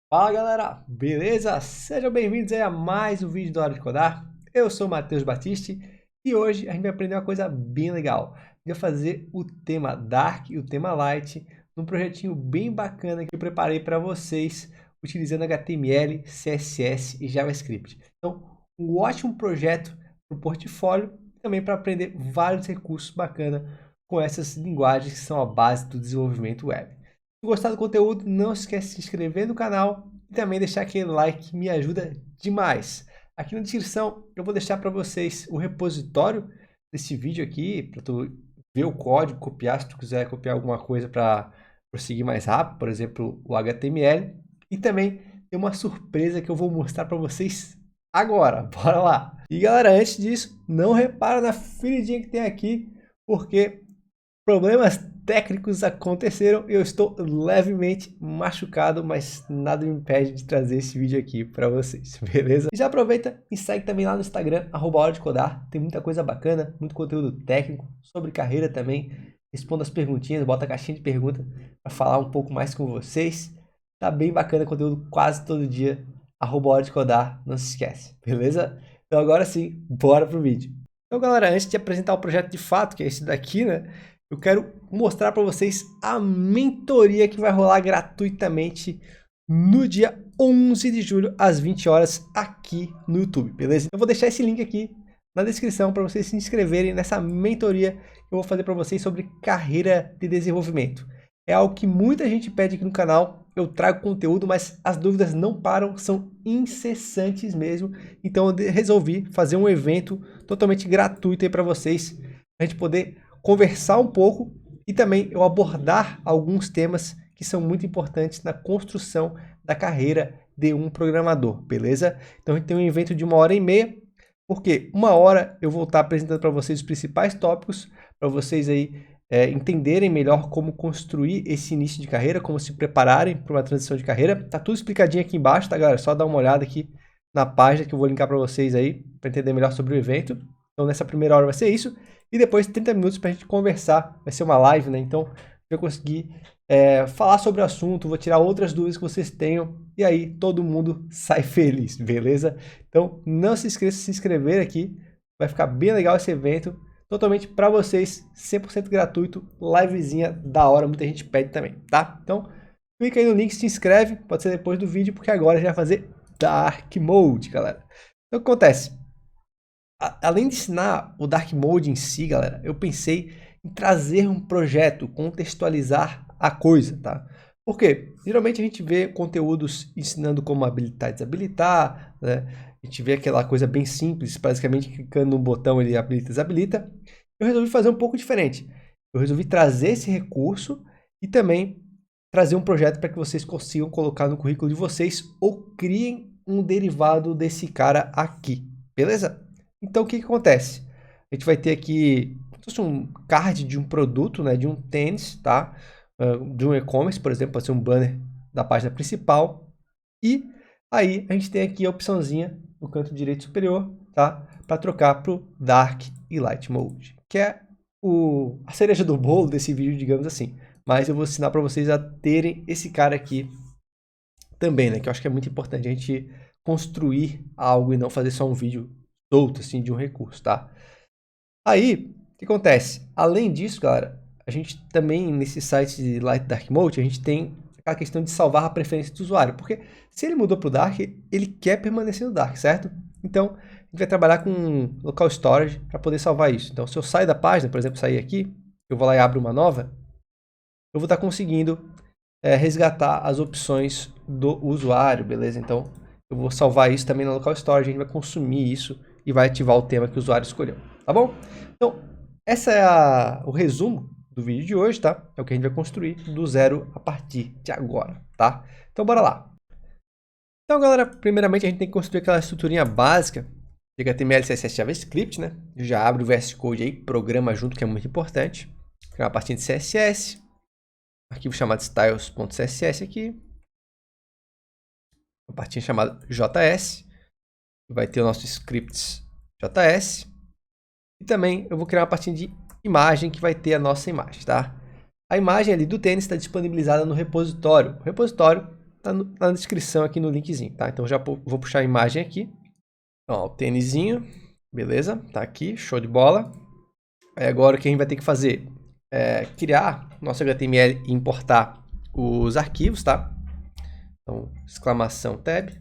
Fala galera, beleza? Sejam bem-vindos aí a mais um vídeo da Hora de Codar. Eu sou o Matheus Batiste e hoje a gente vai aprender uma coisa bem legal. A gente vai fazer o tema Dark e o tema Light num projetinho bem bacana que eu preparei para vocês utilizando HTML, CSS e JavaScript. Então, um ótimo projeto para o portfólio e também para aprender vários recursos bacanas com essas linguagens que são a base do desenvolvimento web. Se gostar do conteúdo, não esquece de se inscrever no canal e também deixar aquele like que me ajuda demais. Aqui na descrição eu vou deixar para vocês o repositório desse vídeo aqui, para tu ver o código, copiar se tu quiser copiar alguma coisa para prosseguir mais rápido, por exemplo, o HTML. E também tem uma surpresa que eu vou mostrar para vocês agora. Bora lá! E galera, antes disso, não repara na filidinha que tem aqui, porque problemas técnicos aconteceram e eu estou levemente machucado, mas nada me impede de trazer esse vídeo aqui para vocês, beleza? E já aproveita e segue também lá no Instagram, @Hora de Codar, tem muita coisa bacana, muito conteúdo técnico, sobre carreira também, respondo as perguntinhas, bota a caixinha de pergunta para falar um pouco mais com vocês, tá bem bacana conteúdo quase todo dia, @Hora de Codar, não se esquece, beleza? Então agora sim, bora pro vídeo. Então galera, antes de apresentar o projeto de fato, que é esse daqui, né? Eu quero mostrar para vocês a mentoria que vai rolar gratuitamente no dia 11 de julho, às 20 horas, aqui no YouTube, beleza? Eu vou deixar esse link aqui na descrição para vocês se inscreverem nessa mentoria que eu vou fazer para vocês sobre carreira de desenvolvimento. É algo que muita gente pede aqui no canal, eu trago conteúdo, mas as dúvidas não param, são incessantes mesmo. Então eu resolvi fazer um evento totalmente gratuito aí para vocês, para a gente poder conversar um pouco e também eu abordar alguns temas que são muito importantes na construção da carreira de um programador, beleza? Então a gente tem um evento de 1h30, porque 1 hora eu vou estar apresentando para vocês os principais tópicos, para vocês aí entenderem melhor como construir esse início de carreira, como se prepararem para uma transição de carreira. Tá tudo explicadinho aqui embaixo, tá galera? Só dá uma olhada aqui na página que eu vou linkar para vocês aí, para entender melhor sobre o evento. Então nessa primeira hora vai ser isso. E depois 30 minutos para a gente conversar, vai ser uma live, né? Então eu vou conseguir falar sobre o assunto, vou tirar outras dúvidas que vocês tenham e aí todo mundo sai feliz, beleza? Então não se esqueça de se inscrever aqui, vai ficar bem legal esse evento, totalmente para vocês, 100% gratuito, livezinha da hora, muita gente pede também, tá? Então clica aí no link, se inscreve, pode ser depois do vídeo, porque agora a gente vai fazer Dark Mode, galera. Então o que acontece? Além de ensinar o Dark Mode em si, galera, eu pensei em trazer um projeto, contextualizar a coisa, tá? Por quê? Geralmente a gente vê conteúdos ensinando como habilitar e desabilitar, né? A gente vê aquela coisa bem simples, basicamente clicando no botão ele habilita e desabilita. Eu resolvi fazer um pouco diferente. Eu resolvi trazer esse recurso e também trazer um projeto para que vocês consigam colocar no currículo de vocês ou criem um derivado desse cara aqui, beleza? Então, o que acontece? A gente vai ter aqui um card de um produto, né, de um tênis, tá? De um e-commerce, por exemplo, pode ser um banner da página principal. E aí a gente tem aqui a opçãozinha no canto direito superior, tá? Para trocar para o Dark e Light Mode, que é a cereja do bolo desse vídeo, digamos assim. Mas eu vou ensinar para vocês a terem esse cara aqui também, né? Que eu acho que é muito importante a gente construir algo e não fazer só um vídeo solto, assim, de um recurso, tá? Aí, o que acontece? Além disso, galera, a gente também, nesse site de Light Dark Mode, a gente tem aquela questão de salvar a preferência do usuário, porque se ele mudou para o Dark, ele quer permanecer no Dark, certo? Então, a gente vai trabalhar com local storage para poder salvar isso. Então, se eu sair da página, por exemplo, sair aqui, eu vou lá e abro uma nova, eu vou estar conseguindo resgatar as opções do usuário, beleza? Então, eu vou salvar isso também no local storage, a gente vai consumir isso e vai ativar o tema que o usuário escolheu, tá bom? Então, essa é o resumo do vídeo de hoje, tá? É o que a gente vai construir do zero a partir de agora, tá? Então, bora lá. Então, galera, primeiramente a gente tem que construir aquela estruturinha básica de HTML, CSS, JavaScript, né? Já abre o VS Code aí, programa junto, que é muito importante. Criar uma pastinha de CSS, arquivo chamado styles.css aqui, uma pastinha chamada JS, vai ter o nosso scripts JS, e também eu vou criar uma pastinha de imagem que vai ter a nossa imagem, tá? A imagem ali do tênis está disponibilizada no repositório. O repositório na descrição aqui no linkzinho, tá? Então já vou puxar a imagem aqui. Ó, o tênisinho, beleza? Tá aqui, show de bola. Aí agora o que a gente vai ter que fazer é criar nosso HTML e importar os arquivos, tá? Então, exclamação tab. Tem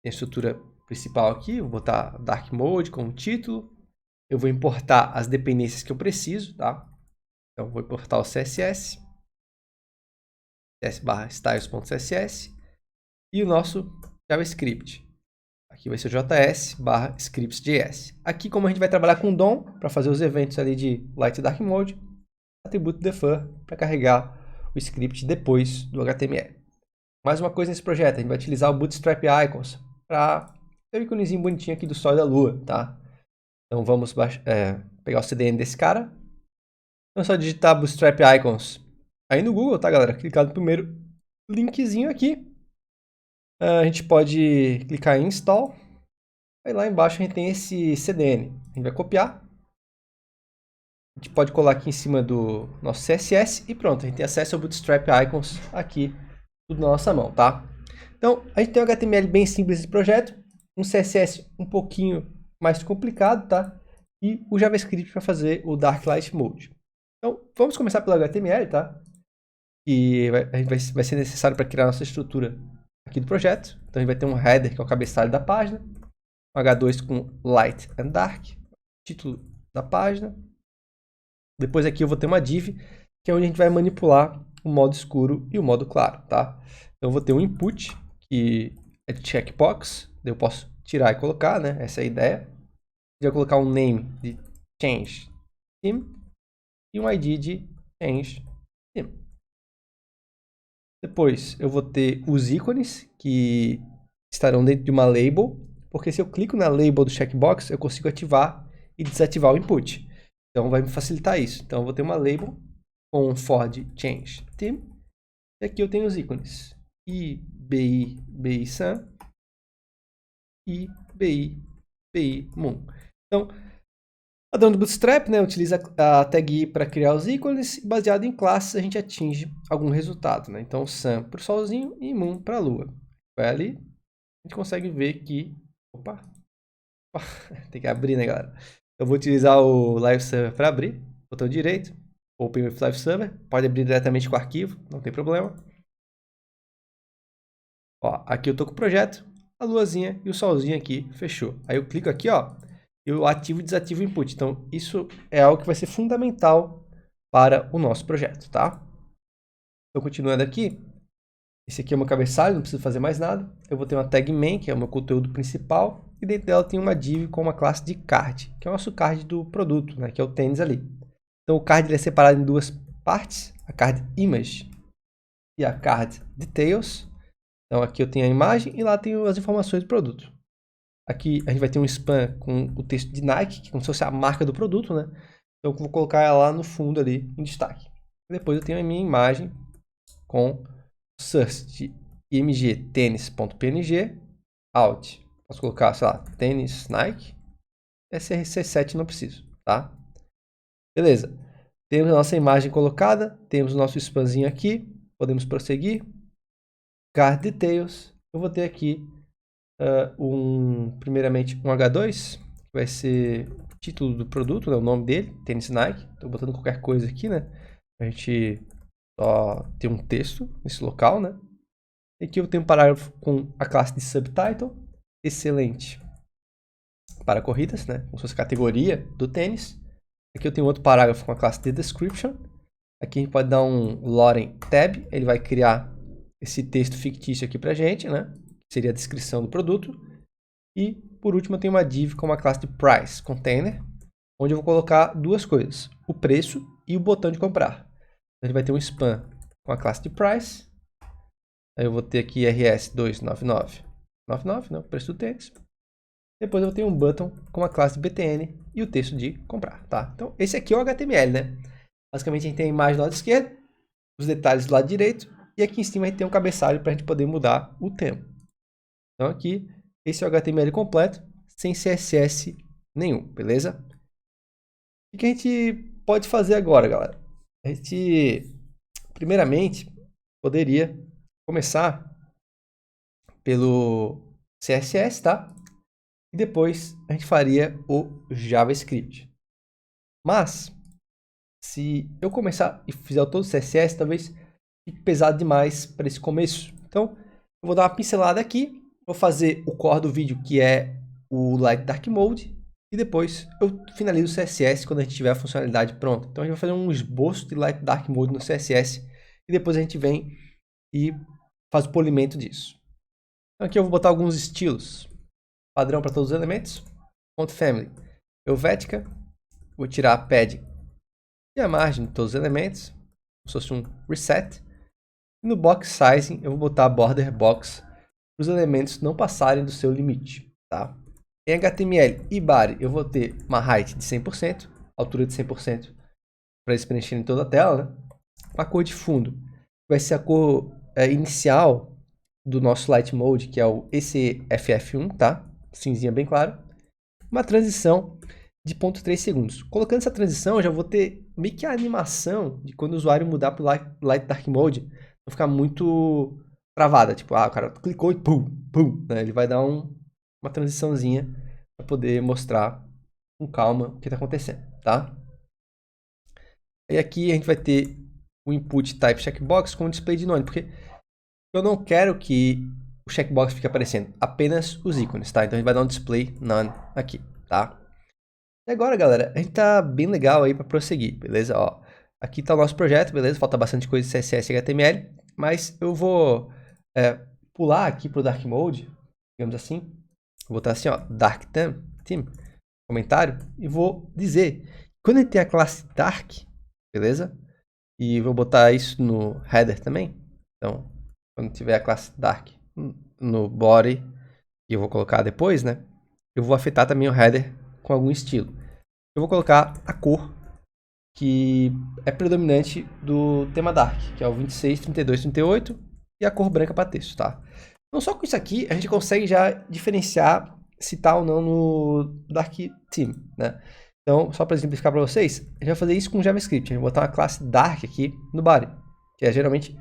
a estrutura principal aqui, vou botar Dark Mode como título. Eu vou importar as dependências que eu preciso, tá? Então, vou importar o CSS, cs/styles.css e o nosso JavaScript. Aqui vai ser o js/scripts.js. Aqui, como a gente vai trabalhar com DOM para fazer os eventos ali de Light e Dark Mode, atributo defer para carregar o script depois do HTML. Mais uma coisa nesse projeto, a gente vai utilizar o Bootstrap Icons para ter o íconezinho bonitinho aqui do Sol e da Lua, tá? Então vamos pegar o CDN desse cara. Então é só digitar Bootstrap Icons aí no Google, tá, galera? Clicar no primeiro linkzinho aqui. A gente pode clicar em Install. Aí lá embaixo a gente tem esse CDN. A gente vai copiar. A gente pode colar aqui em cima do nosso CSS e pronto, a gente tem acesso ao Bootstrap Icons aqui, tudo na nossa mão, tá? Então, a gente tem um HTML bem simples nesse projeto, um CSS um pouquinho mais complicado, tá? E o JavaScript para fazer o Dark Light Mode. Então, vamos começar pelo HTML, tá? Que vai ser necessário para criar a nossa estrutura aqui do projeto. Então, a gente vai ter um header, que é o cabeçalho da página, um H2 com Light and Dark, título da página. Depois aqui eu vou ter uma div, que é onde a gente vai manipular o modo escuro e o modo claro, tá? Então eu vou ter um input, que é checkbox, eu posso tirar e colocar, né? Essa é a ideia. Eu vou colocar um name de change theme e um ID de change theme. Depois eu vou ter os ícones, que estarão dentro de uma label, porque se eu clico na label do checkbox, eu consigo ativar e desativar o input. Então vai me facilitar isso. Então eu vou ter uma label com for change theme. E aqui eu tenho os ícones IBI, BI Sun e BI, BI Moon. Então, padrão do Bootstrap, né, utiliza a tag I para criar os ícones e baseado em classes a gente atinge algum resultado, né? Então Sun para o solzinho e Moon para a lua. Vai ali, a gente consegue ver que... Opa! Tem que abrir, né, galera? Eu vou utilizar o Live Server para abrir, botão direito, Open with Live Server, pode abrir diretamente com o arquivo, não tem problema. Ó, aqui eu tô com o projeto, a luazinha e o solzinho aqui, fechou. Aí eu clico aqui, ó, eu ativo e desativo o input. Então, isso é algo que vai ser fundamental para o nosso projeto, tá? Então, continuando aqui, esse aqui é o meu cabeçalho, não preciso fazer mais nada. Eu vou ter uma tag main, que é o meu conteúdo principal, e dentro dela tem uma div com uma classe de card, que é o nosso card do produto, né, que é o tênis ali. Então o card ele é separado em duas partes, a card image e a card details. Então aqui eu tenho a imagem e lá tenho as informações do produto. Aqui a gente vai ter um span com o texto de Nike, que é como se fosse a marca do produto, né? Então eu vou colocar ela lá no fundo ali, em destaque. Depois eu tenho a minha imagem com source de img tênis.png, out. Posso colocar, sei lá, tênis Nike. SRC7 não preciso, tá? Beleza. Temos a nossa imagem colocada, temos o nosso spanzinho aqui. Podemos prosseguir. Card details. Eu vou ter aqui primeiramente um H2, que vai ser o título do produto, né, o nome dele, tênis Nike. Estou botando qualquer coisa aqui, né? A gente só ter um texto nesse local, né? E aqui eu tenho um parágrafo com a classe de subtitle, excelente para corridas, né? Como se fosse categoria do tênis. Aqui eu tenho outro parágrafo com a classe de description. Aqui a gente pode dar um Loren tab, ele vai criar esse texto fictício aqui pra gente, né? Seria a descrição do produto. E por último eu tenho uma div com uma classe de price container, onde eu vou colocar duas coisas, o preço e o botão de comprar. A gente vai ter um span com a classe de price. Aí eu vou ter aqui RS29999, né, o preço do tênis. Depois eu vou ter um button com a classe de BTN e o texto de comprar, tá? Então esse aqui é o HTML, né? Basicamente a gente tem a imagem do lado esquerdo, os detalhes do lado direito e aqui em cima a gente tem um cabeçalho para a gente poder mudar o tema. Então aqui, esse é o HTML completo, sem CSS nenhum, beleza? O que a gente pode fazer agora, galera? A gente, primeiramente, poderia começar pelo CSS, tá? E depois a gente faria o JavaScript. Mas, se eu começar e fizer todo o CSS, talvez fique pesado demais para esse começo. Então, eu vou dar uma pincelada aqui, vou fazer o core do vídeo, que é o Light Dark Mode, e depois eu finalizo o CSS quando a gente tiver a funcionalidade pronta. Então, a gente vai fazer um esboço de Light Dark Mode no CSS, e depois a gente vem e faz o polimento disso. Então, aqui eu vou botar alguns estilos. Padrão para todos os elementos. Font Family. Helvética. Vou tirar a padding e a margem de todos os elementos. Como se fosse um reset. E no Box Sizing eu vou botar a border box para os elementos não passarem do seu limite. Tá? Em HTML e body eu vou ter uma height de 100%. Altura de 100%. Para eles preencherem toda a tela. Né? A cor de fundo vai ser a cor inicial do nosso Light Mode, que é o ECFF1, tá? Cinzinha bem claro. Uma transição de 0,3 segundos. Colocando essa transição, eu já vou ter meio que a animação de quando o usuário mudar para o Light Dark Mode, não ficar muito travada. Tipo, o cara clicou e pum, pum. Né? Ele vai dar uma transiçãozinha para poder mostrar com calma o que está acontecendo, tá? E aqui a gente vai ter o input type checkbox com o display de none, porque eu não quero que o checkbox fique aparecendo, apenas os ícones, tá? Então a gente vai dar um display none aqui, tá? E agora, galera, a gente tá bem legal aí para prosseguir, beleza? Ó, aqui tá o nosso projeto, beleza? Falta bastante coisa de CSS e HTML, mas eu vou pular aqui pro Dark Mode, digamos assim. Vou botar assim, ó, Dark Theme, comentário, e vou dizer, quando a gente tem a classe Dark, beleza? E vou botar isso no header também. Então, quando tiver a classe Dark no body, que eu vou colocar depois, né? Eu vou afetar também o header com algum estilo. Eu vou colocar a cor que é predominante do tema Dark, que é o 26, 32, 38, e a cor branca para texto, tá? Então, só com isso aqui, a gente consegue já diferenciar se tá ou não no Dark Theme, né? Então, só para exemplificar para vocês, a gente vai fazer isso com JavaScript. A gente vai botar uma classe Dark aqui no body, que é geralmente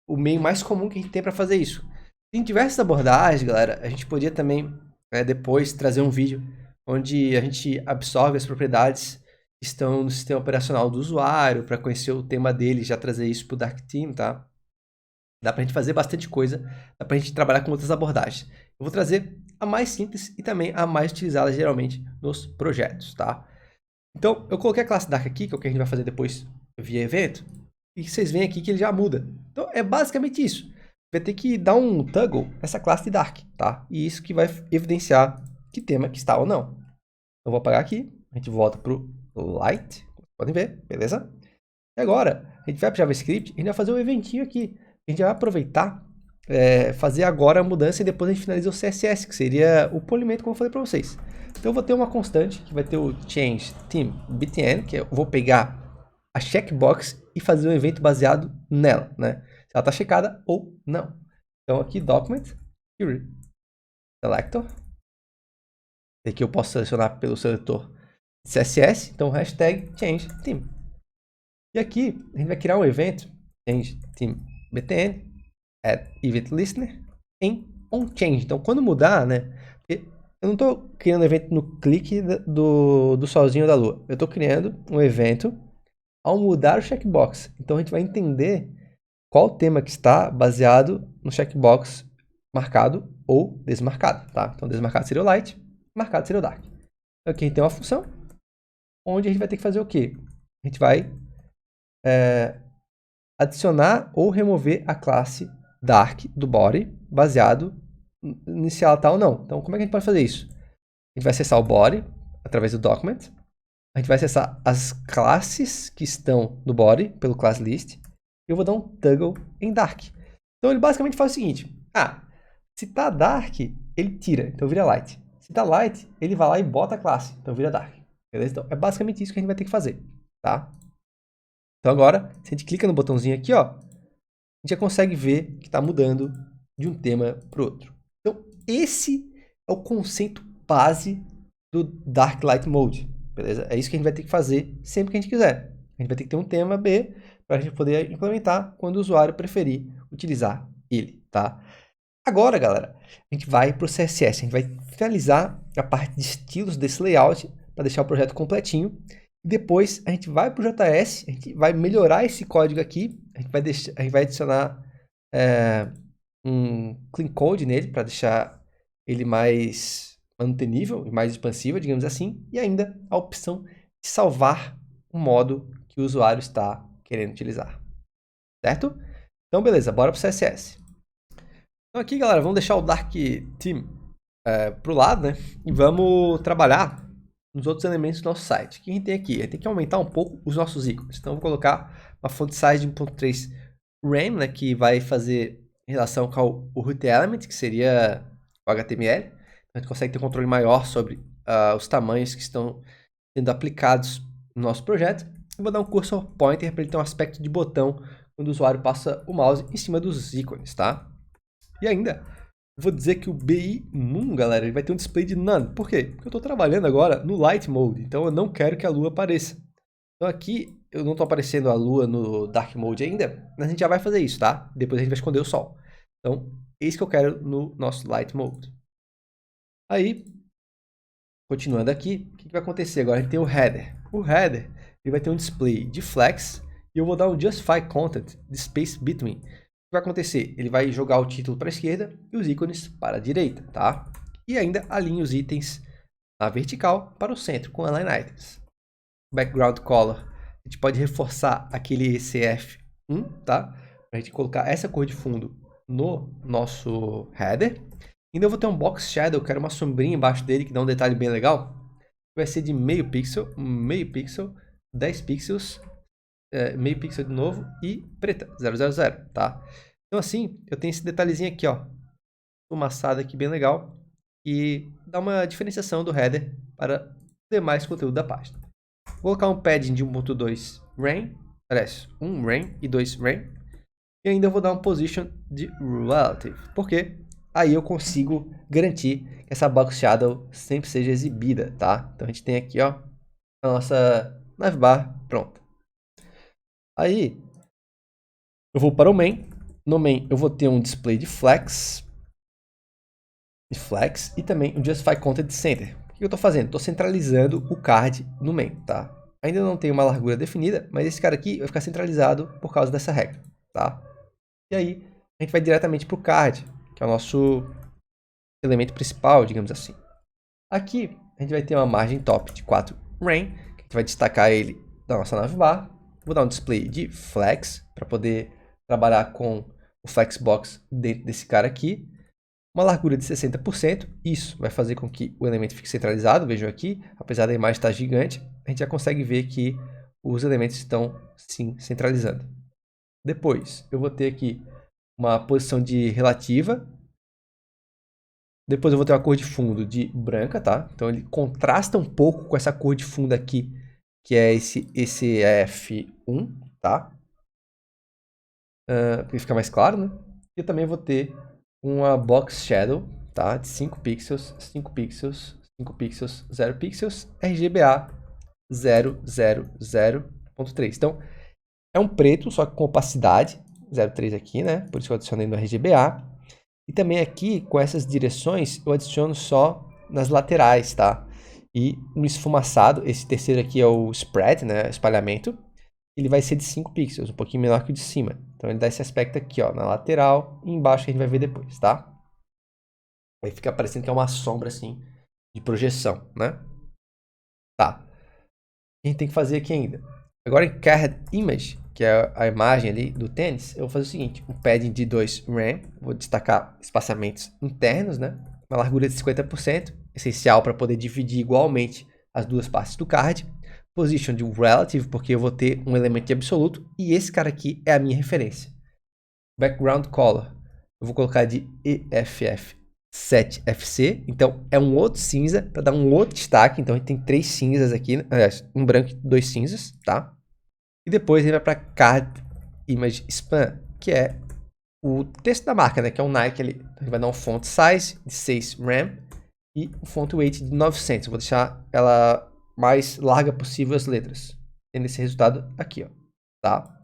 o meio mais comum que a gente tem para fazer isso. Tem diversas abordagens, galera. A gente podia também depois trazer um vídeo onde a gente absorve as propriedades que estão no sistema operacional do usuário para conhecer o tema dele, já trazer isso para o Dark Theme, tá? Dá para a gente fazer bastante coisa, dá para a gente trabalhar com outras abordagens. Eu vou trazer a mais simples e também a mais utilizada geralmente nos projetos, tá? Então, eu coloquei a classe Dark aqui, que é o que a gente vai fazer depois via evento, e vocês veem aqui que ele já muda. Então, é basicamente isso. Vai ter que dar um toggle nessa classe de Dark, tá? E isso que vai evidenciar que tema que está ou não. Eu vou apagar aqui, a gente volta para o Light, podem ver, beleza? E agora, a gente vai para o JavaScript e a gente vai fazer um eventinho aqui. A gente vai aproveitar, fazer agora a mudança e depois a gente finaliza o CSS, que seria o polimento, como eu falei para vocês. Então eu vou ter uma constante, que vai ter o change theme btn, que eu vou pegar a checkbox e fazer um evento baseado nela, né? Se ela está checada ou não. Então aqui, document, query, selector. Aqui eu posso selecionar pelo seletor CSS, então hashtag change theme. E aqui a gente vai criar um evento, change theme btn, add event listener, em onChange. Então quando mudar, né? Eu não estou criando um evento no clique do solzinho da lua. Eu estou criando um evento ao mudar o checkbox. Então a gente vai entender qual tema que está baseado no checkbox marcado ou desmarcado, tá? Então desmarcado seria o light, marcado seria o dark. Então aqui a gente tem uma função onde a gente vai ter que fazer o quê? A gente vai adicionar ou remover a classe dark do body baseado se ela tá ou não. Então como é que a gente pode fazer isso? A gente vai acessar o body através do document. A gente vai acessar as classes que estão no body pelo class list. E eu vou dar um toggle em dark. Então ele basicamente faz o seguinte. Se tá dark, ele tira. Então vira light. Se tá light, ele vai lá e bota a classe. Então vira dark. Beleza? Então é basicamente isso que a gente vai ter que fazer. Tá? Então agora, se a gente clica no botãozinho aqui, ó, a gente já consegue ver que está mudando de um tema para o outro. Então esse é o conceito base do Dark Light Mode. Beleza? É isso que a gente vai ter que fazer sempre que a gente quiser. A gente vai ter que ter um tema B para a gente poder implementar quando o usuário preferir utilizar ele, tá? Agora, galera, a gente vai para o CSS, a gente vai finalizar a parte de estilos desse layout para deixar o projeto completinho. E depois a gente vai para o JS, a gente vai melhorar esse código aqui, a gente vai adicionar um clean code nele para deixar ele mais mantenível e mais expansível, digamos assim, e ainda a opção de salvar o modo que o usuário está querendo utilizar, certo? Então, beleza, bora para o CSS. Então aqui, galera, vamos deixar o Dark Theme para o lado, né? E vamos trabalhar nos outros elementos do nosso site. O que a gente tem aqui? A gente tem que aumentar um pouco os nossos ícones. Então, eu vou colocar uma font size de 1.3 rem, né? Que vai fazer em relação com o root element, que seria o HTML. Então, a gente consegue ter um controle maior sobre os tamanhos que estão sendo aplicados no nosso projeto. Eu vou dar um cursor pointer para ele ter um aspecto de botão quando o usuário passa o mouse em cima dos ícones, tá? E ainda, vou dizer que o BI Moon, galera, ele vai ter um display de None. Por quê? Porque eu estou trabalhando agora no Light Mode, então eu não quero que a lua apareça. Então aqui, eu não estou aparecendo a lua no Dark Mode ainda, mas a gente já vai fazer isso, tá? Depois a gente vai esconder o sol. Então, é isso que eu quero no nosso Light Mode. Aí, continuando aqui, o que vai acontecer? Agora a gente tem o header. O header, ele vai ter um display de flex, e eu vou dar um justify content de space between. O que vai acontecer? Ele vai jogar o título para a esquerda e os ícones para a direita, tá? E ainda alinha os itens na vertical para o centro com align items. Background color, a gente pode reforçar aquele CF1, tá? Para a gente colocar essa cor de fundo no nosso header. Ainda eu vou ter um box shadow, quero uma sombrinha embaixo dele que dá um detalhe bem legal. Vai ser de meio pixel, 10 pixels, meio pixel de novo e preta, 000, tá? Então assim, eu tenho esse detalhezinho aqui, ó, fumaçado aqui bem legal, e dá uma diferenciação do header para o demais conteúdo da página. Vou colocar um padding de 1.2 rem, aliás, 1 rem e 2 rem, e ainda vou dar um position de relative, porque aí eu consigo garantir que essa box shadow sempre seja exibida, tá? Então a gente tem aqui, ó, a nossa navbar pronta. Aí, eu vou para o main. No main, eu vou ter um display de flex e também um justify content center. O que eu estou fazendo? Estou centralizando o card no main, tá? Ainda não tem uma largura definida, mas esse cara aqui vai ficar centralizado por causa dessa regra, tá? E aí, a gente vai diretamente para o card, que é o nosso elemento principal, digamos assim. Aqui, a gente vai ter uma margem top de 4 rem, que a gente vai destacar ele da nossa navbar. Vou dar um display de flex, para poder trabalhar com o flexbox dentro desse cara aqui. Uma largura de 60%, isso vai fazer com que o elemento fique centralizado, vejam aqui, apesar da imagem estar gigante, a gente já consegue ver que os elementos estão, sim, centralizando. Depois, eu vou ter aqui uma posição de relativa. Depois eu vou ter uma cor de fundo de branca, tá? Então ele contrasta um pouco com essa cor de fundo aqui, que é esse F1, tá? Para ficar mais claro, né? E eu também vou ter uma box shadow, tá? De 5 pixels, 5 pixels, 5 pixels, 0 pixels, RGBA 000.3. Então, é um preto, só que com opacidade 0.3 aqui, né? Por isso eu adicionei no RGBA. E também aqui, com essas direções, eu adiciono só nas laterais, tá? E no esfumaçado, esse terceiro aqui é o spread, né? Espalhamento. Ele vai ser de 5 pixels, um pouquinho menor que o de cima. Então ele dá esse aspecto aqui, ó, na lateral e embaixo que a gente vai ver depois, tá? Aí fica parecendo que é uma sombra, assim, de projeção, né? Tá. O que a gente tem que fazer aqui ainda? Agora em Card Image, que é a imagem ali do tênis, eu vou fazer o seguinte, um padding de 2 rem, vou destacar espaçamentos internos, né? Uma largura de 50%, essencial para poder dividir igualmente as duas partes do card. Position de relative, porque eu vou ter um elemento de absoluto, e esse cara aqui é a minha referência. Background color, eu vou colocar de EFF7FC, então é um outro cinza, para dar um outro destaque, então a gente tem 3 cinzas aqui, aliás, um branco e 2 cinzas, tá? E depois ele vai para Card Image Span, que é o texto da marca, né? Que é um Nike ali. Então, ele vai dar um font size de 6 rem e um font weight de 900. Eu vou deixar ela mais larga possível as letras. Tendo esse resultado aqui, ó. Tá?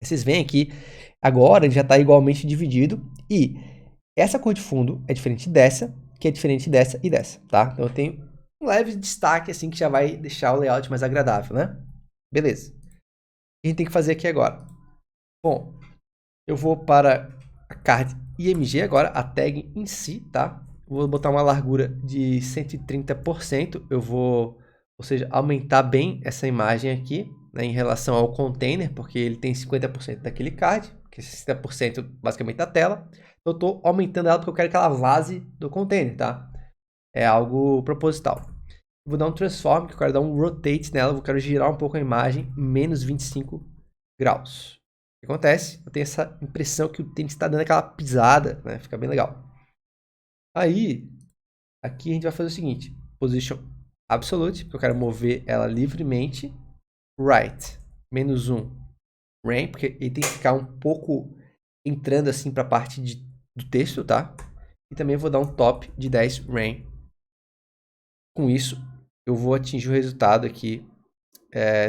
Vocês veem aqui, agora ele já está igualmente dividido. E essa cor de fundo é diferente dessa, que é diferente dessa e dessa, tá? Então eu tenho um leve destaque assim que já vai deixar o layout mais agradável, né? Beleza. O que a gente tem que fazer aqui agora? Bom, eu vou para a card IMG agora, a tag em si, tá? Vou botar uma largura de 130%, eu vou, ou seja, aumentar bem essa imagem aqui, né, em relação ao container, porque ele tem 50% daquele card, que é 60% basicamente da tela. Eu estou aumentando ela porque eu quero que ela vaze do container, tá? É algo proposital. Vou dar um transform, que eu quero dar um rotate nela, eu quero girar um pouco a imagem, menos 25 graus. O que acontece? Eu tenho essa impressão que o tênis está dando aquela pisada, né? Fica bem legal. Aí, aqui a gente vai fazer o seguinte, position absolute, porque eu quero mover ela livremente, right, menos 1, ramp, porque ele tem que ficar um pouco entrando assim para a parte do texto, tá? E também vou dar um top de 10 ramp. Com isso, eu vou atingir o resultado aqui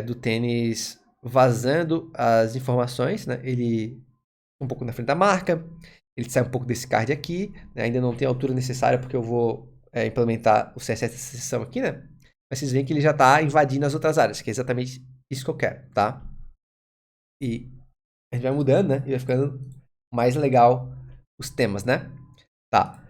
do tênis vazando as informações, né? Ele um pouco na frente da marca, ele sai um pouco desse card aqui, né? Ainda não tem a altura necessária porque eu vou implementar o CSS dessa seção aqui, né? Mas vocês veem que ele já está invadindo as outras áreas, que é exatamente isso que eu quero, tá? E a gente vai mudando, né? E vai ficando mais legal os temas, né? Tá.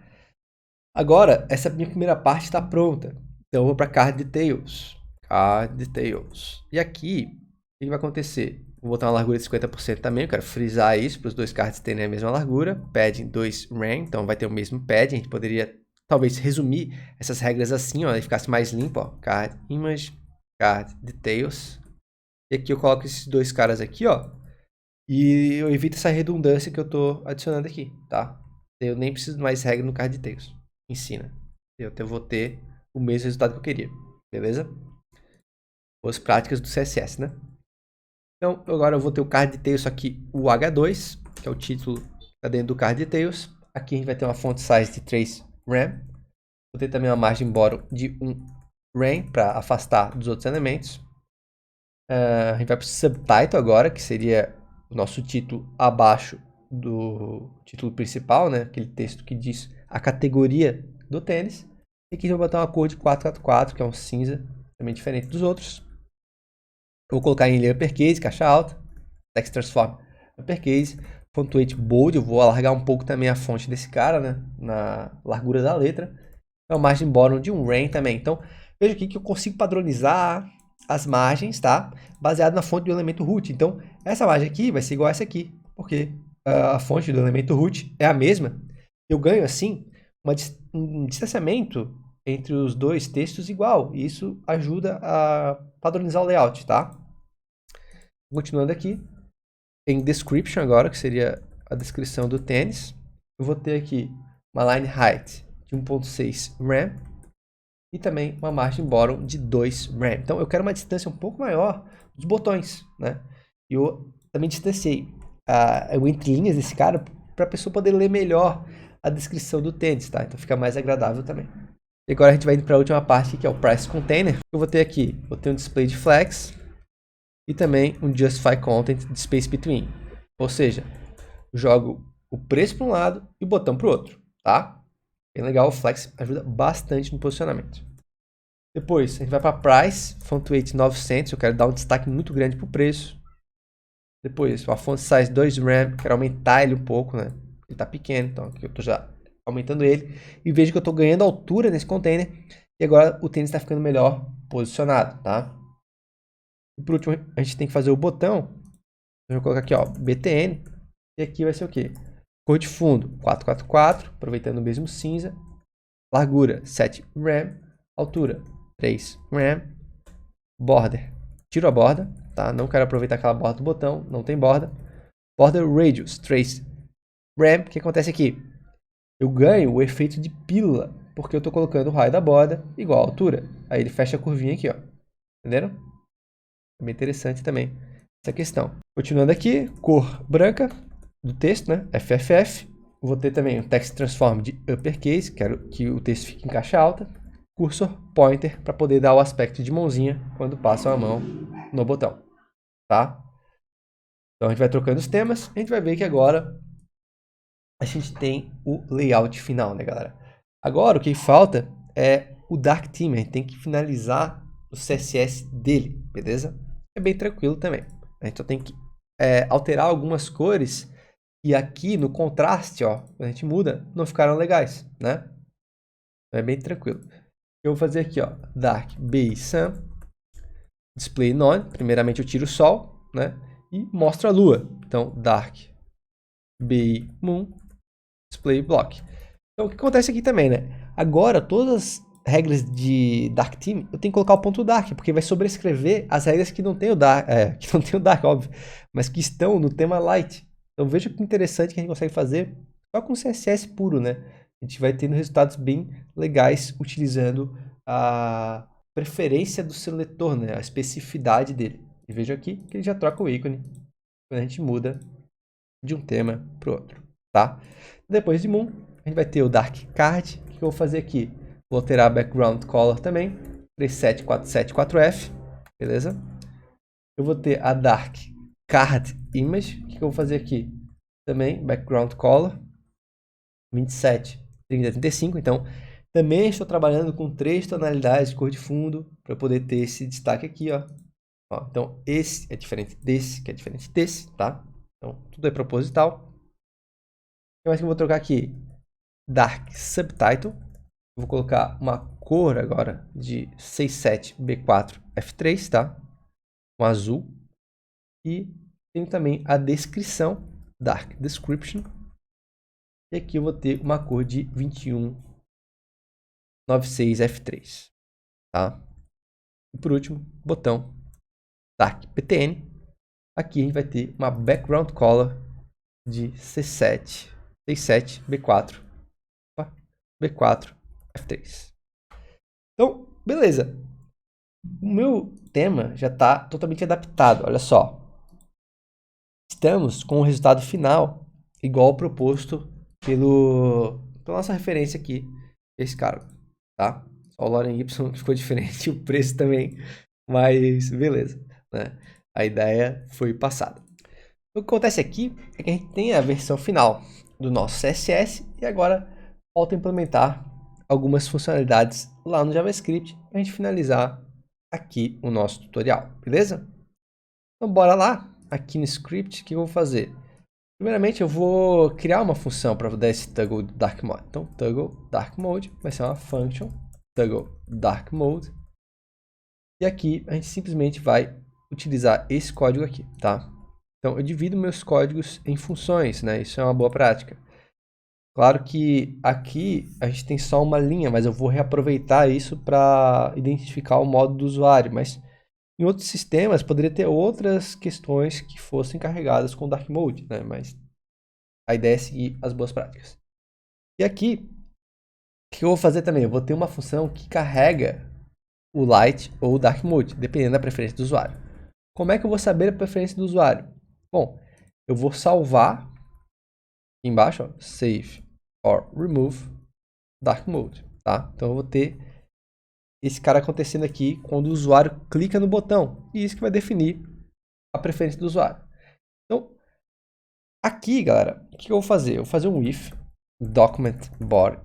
Agora, essa minha primeira parte está pronta. Então, eu vou para Card Details. Card Details. E aqui, o que vai acontecer? Vou botar uma largura de 50% também. Eu quero frisar isso para os dois cards terem a mesma largura. Padding 2 RAM, então vai ter o mesmo padding. A gente poderia, talvez, resumir essas regras assim, ó, e ficasse mais limpo. Ó. Card Image, Card Details. E aqui eu coloco esses dois caras aqui, ó. E eu evito essa redundância que eu estou adicionando aqui, tá? Eu nem preciso mais regra no Card Details. Ensina. Eu vou ter o mesmo resultado que eu queria. Beleza? Boas práticas do CSS, né? Então, agora eu vou ter o Card Details aqui, o H2, que é o título que está dentro do Card Details. Aqui a gente vai ter uma font size de 3 RAM. Vou ter também uma margem border de 1 RAM para afastar dos outros elementos. A gente vai para o Subtitle agora, que seria o nosso título abaixo do título principal, né? Aquele texto que diz a categoria do tênis. E aqui eu vou botar uma cor de 444, que é um cinza, também diferente dos outros. Eu vou colocar em uppercase, caixa alta, text transform uppercase, font weight bold, eu vou alargar um pouco também a fonte desse cara, né? Na largura da letra. É uma margem bottom de um RAM também. Então, veja aqui que eu consigo padronizar as margens, tá? Baseado na fonte do elemento root. Então, essa margem aqui vai ser igual a essa aqui, porque a fonte do elemento root é a mesma. Eu ganho, assim, um distanciamento entre os dois textos igual. E isso ajuda a padronizar o layout, tá? Continuando aqui, tem description agora, que seria a descrição do tênis. Eu vou ter aqui uma line height de 1.6 RAM e também uma margem bottom de 2 RAM. Então eu quero uma distância um pouco maior dos botões, né? E eu também distanciei o entre linhas desse cara para a pessoa poder ler melhor a descrição do tênis, tá? Então fica mais agradável também. E agora a gente vai indo para a última parte, que é o price container. Eu vou ter aqui, vou ter um display de flags e também um justify content de space between. Ou seja, jogo o preço para um lado e o botão para o outro, tá? Bem legal, o flex ajuda bastante no posicionamento. Depois, a gente vai para price, font weight 900, eu quero dar um destaque muito grande para o preço. Depois, a font size 2 RAM, quero aumentar ele um pouco, né? Ele está pequeno, então aqui eu estou já aumentando ele. E vejo que eu estou ganhando altura nesse container. E agora o tênis está ficando melhor posicionado, tá? E por último, a gente tem que fazer o botão. Eu vou colocar aqui, ó, BTN. E aqui vai ser o quê? Cor de fundo 444, aproveitando o mesmo cinza. Largura 7 RAM. Altura 3 RAM. Border, tiro a borda, tá? Não quero aproveitar aquela borda do botão, não tem borda. Border radius 3 RAM. O que acontece aqui? Eu ganho o efeito de pílula, porque eu estou colocando o raio da borda igual a altura. Aí ele fecha a curvinha aqui, ó. Entenderam? É bem interessante também essa questão. Continuando aqui, cor branca do texto, né? FFF. Vou ter também o text transform de uppercase, quero que o texto fique em caixa alta. Cursor pointer para poder dar o aspecto de mãozinha quando passa a mão no botão, tá? Então a gente vai trocando os temas, a gente vai ver que agora a gente tem o layout final, né, galera? Agora, o que falta é o Dark Theme. A gente tem que finalizar o CSS dele, beleza? É bem tranquilo também. A gente só tem que alterar algumas cores e aqui no contraste, ó, quando a gente muda, não ficaram legais, né? É bem tranquilo. Eu vou fazer aqui, ó, Dark Base Sun, Display None. Primeiramente eu tiro o Sol, né? E mostro a Lua. Então, Dark Base Moon, Display Block. Então, o que acontece aqui também, né? Agora, todas as regras de Dark Theme, eu tenho que colocar o ponto Dark, porque vai sobrescrever as regras que não tem o Dark, que não tem o Dark, óbvio, mas que estão no tema Light. Então, veja que interessante que a gente consegue fazer só com CSS puro, né? A gente vai tendo resultados bem legais utilizando a preferência do seletor, né? A especificidade dele. E veja aqui que ele já troca o ícone quando a gente muda de um tema para o outro, tá? Depois de Moon, a gente vai ter o Dark Card. O que eu vou fazer aqui? Vou alterar Background Color também, 37474F, beleza? Eu vou ter a Dark Card Image. O que eu vou fazer aqui? Também Background Color, 273035. Então, também estou trabalhando com 3 tonalidades de cor de fundo para poder ter esse destaque aqui, ó. Então, esse é diferente desse, que é diferente desse, tá? Então, tudo é proposital. O que mais que eu vou trocar aqui? Dark Subtitle. Vou colocar uma cor agora de 67B4F3, tá? Um azul. E tenho também a descrição, Dark Description. E aqui eu vou ter uma cor de 2196F3, tá? E por último, botão Dark PTN. Aqui a gente vai ter uma background color de C7, C7B4, B4F3. Então, beleza. O meu tema já está totalmente adaptado. Olha só. Estamos com o resultado final igual ao proposto pela nossa referência aqui, esse cara, tá? Só o Loren Y que ficou diferente, o preço também, mas beleza, né? A ideia foi passada. O que acontece aqui é que a gente tem a versão final do nosso CSS e agora falta implementar algumas funcionalidades lá no JavaScript para a gente finalizar aqui o nosso tutorial, beleza? Então bora lá, aqui no script, o que eu vou fazer? Primeiramente eu vou criar uma função para dar esse toggle dark mode. Então toggle dark mode vai ser uma function toggle dark mode. E aqui a gente simplesmente vai utilizar esse código aqui, tá? Então eu divido meus códigos em funções, né? Isso é uma boa prática. Claro que aqui a gente tem só uma linha, mas eu vou reaproveitar isso para identificar o modo do usuário. Mas em outros sistemas poderia ter outras questões que fossem carregadas com Dark Mode, né? Mas a ideia é seguir as boas práticas. E aqui, o que eu vou fazer também? Eu vou ter uma função que carrega o Light ou o Dark Mode, dependendo da preferência do usuário. Como é que eu vou saber a preferência do usuário? Bom, eu vou salvar aqui embaixo, ó, save or remove Dark Mode, tá? Então eu vou ter esse cara acontecendo aqui quando o usuário clica no botão. E isso que vai definir a preferência do usuário. Então, aqui, galera, o que eu vou fazer? Eu vou fazer um if document body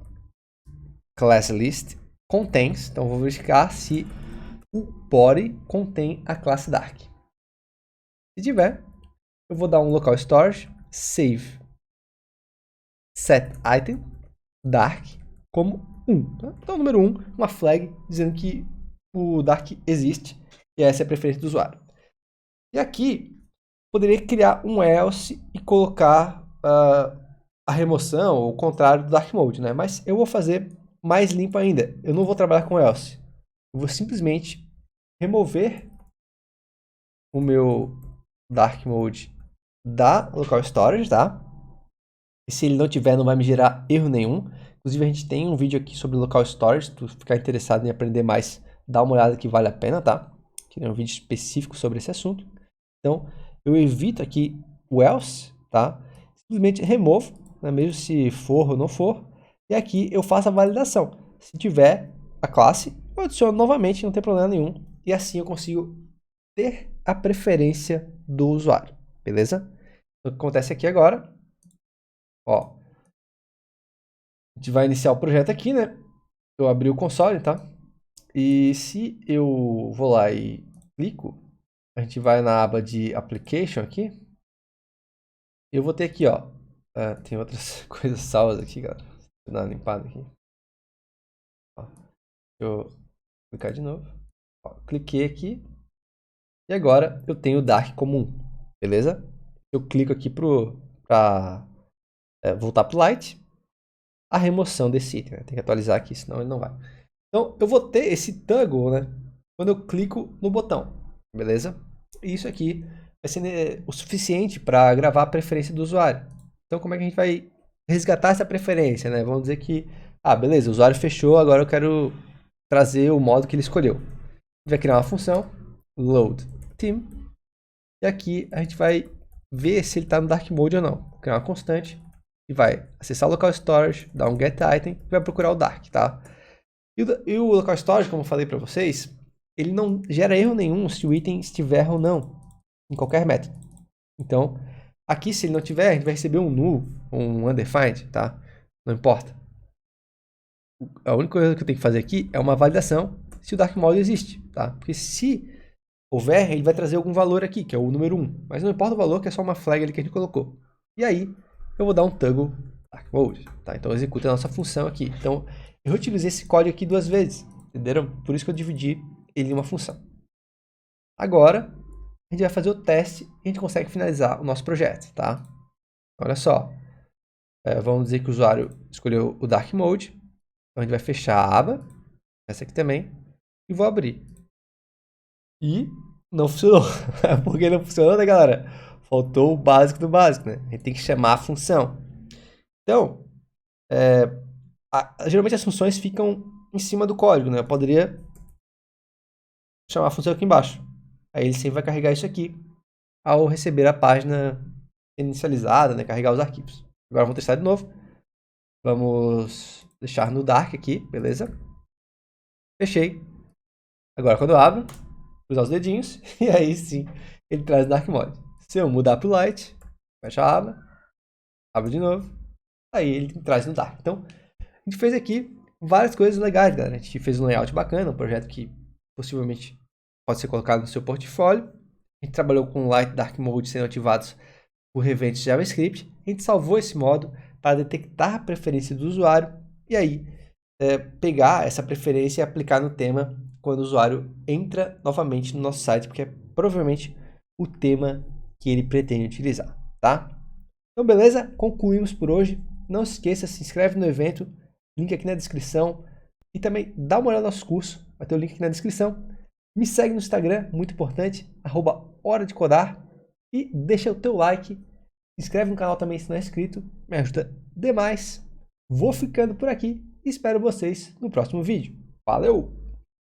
class list contains. Então, eu vou verificar se o body contém a classe dark. Se tiver, eu vou dar um local storage save set item dark como 1. Tá? Então, número 1, uma flag dizendo que o dark existe e essa é a preferência do usuário. E aqui, poderia criar um else e colocar a remoção ou o contrário do dark mode, né? Mas eu vou fazer mais limpo ainda. Eu não vou trabalhar com else. Eu vou simplesmente remover o meu dark mode da local storage, tá? E se ele não tiver, não vai me gerar erro nenhum. Inclusive, a gente tem um vídeo aqui sobre local storage. Se tu ficar interessado em aprender mais, dá uma olhada que vale a pena, tá? Que é um vídeo específico sobre esse assunto. Então, eu evito aqui o else, tá? Simplesmente removo, né? Mesmo se for ou não for. E aqui eu faço a validação. Se tiver a classe, eu adiciono novamente, não tem problema nenhum. E assim eu consigo ter a preferência do usuário, beleza? Então, o que acontece aqui agora, ó, gente vai iniciar o projeto aqui, né? Eu abri o console, tá? E se eu vou lá e clico, a gente vai na aba de Application aqui. Eu vou ter aqui, ó. Tem outras coisas salvas aqui, galera. Vou dar uma limpada aqui. Ó, deixa eu clicar de novo. Ó, cliquei aqui. E agora eu tenho o Dark comum, beleza? Eu clico aqui para voltar para o Light. A remoção desse item, né? Tem que atualizar aqui, senão ele não vai. Então, eu vou ter esse toggle, né? Quando eu clico no botão, beleza? E isso aqui vai ser o suficiente para gravar a preferência do usuário. Então, como é que a gente vai resgatar essa preferência, né? Vamos dizer que, beleza, o usuário fechou, agora eu quero trazer o modo que ele escolheu. A gente vai criar uma função, load theme, e aqui a gente vai ver se ele está no dark mode ou não. Vou criar uma constante e vai acessar o local storage, dar um get item e vai procurar o dark, tá? E o local storage, como eu falei para vocês, ele não gera erro nenhum se o item estiver ou não em qualquer método. Então, aqui se ele não tiver, a gente vai receber um null, um undefined, tá? Não importa. A única coisa que eu tenho que fazer aqui é uma validação se o dark mode existe, tá? Porque se houver, ele vai trazer algum valor aqui, que é o número 1. Mas não importa o valor, que é só uma flag ali que a gente colocou. E aí, eu vou dar um toggle dark mode, tá? Então, executa a nossa função aqui. Então, eu utilizei esse código aqui 2 vezes, entenderam? Por isso que eu dividi ele em uma função. Agora, a gente vai fazer o teste e a gente consegue finalizar o nosso projeto, tá? Olha só. Vamos dizer que o usuário escolheu o dark mode. Então, a gente vai fechar a aba, essa aqui também, e vou abrir. E não funcionou. Por que não funcionou, né, galera? Faltou o básico do básico, né? A gente tem que chamar a função. Então, geralmente as funções ficam em cima do código, né? Eu poderia chamar a função aqui embaixo. Aí ele sempre vai carregar isso aqui ao receber a página inicializada, né? Carregar os arquivos. Agora vamos testar de novo. Vamos deixar no Dark aqui, beleza? Fechei. Agora quando eu abro, cruzar os dedinhos e aí sim ele traz o Dark Mode. Se eu mudar para o Light, fecha a aba, abre de novo, aí ele traz no Dark. Então, a gente fez aqui várias coisas legais, galera. A gente fez um layout bacana, um projeto que possivelmente pode ser colocado no seu portfólio. A gente trabalhou com Light e Dark Mode sendo ativados por eventos JavaScript. A gente salvou esse modo para detectar a preferência do usuário e aí pegar essa preferência e aplicar no tema quando o usuário entra novamente no nosso site, porque é provavelmente o tema que ele pretende utilizar, tá? Então, beleza? Concluímos por hoje. Não se esqueça, se inscreve no evento, link aqui na descrição. E também dá uma olhada no nosso curso, vai ter o link aqui na descrição. Me segue no Instagram, muito importante, @horadecodar. E deixa o teu like, se inscreve no canal também se não é inscrito, me ajuda demais. Vou ficando por aqui e espero vocês no próximo vídeo. Valeu!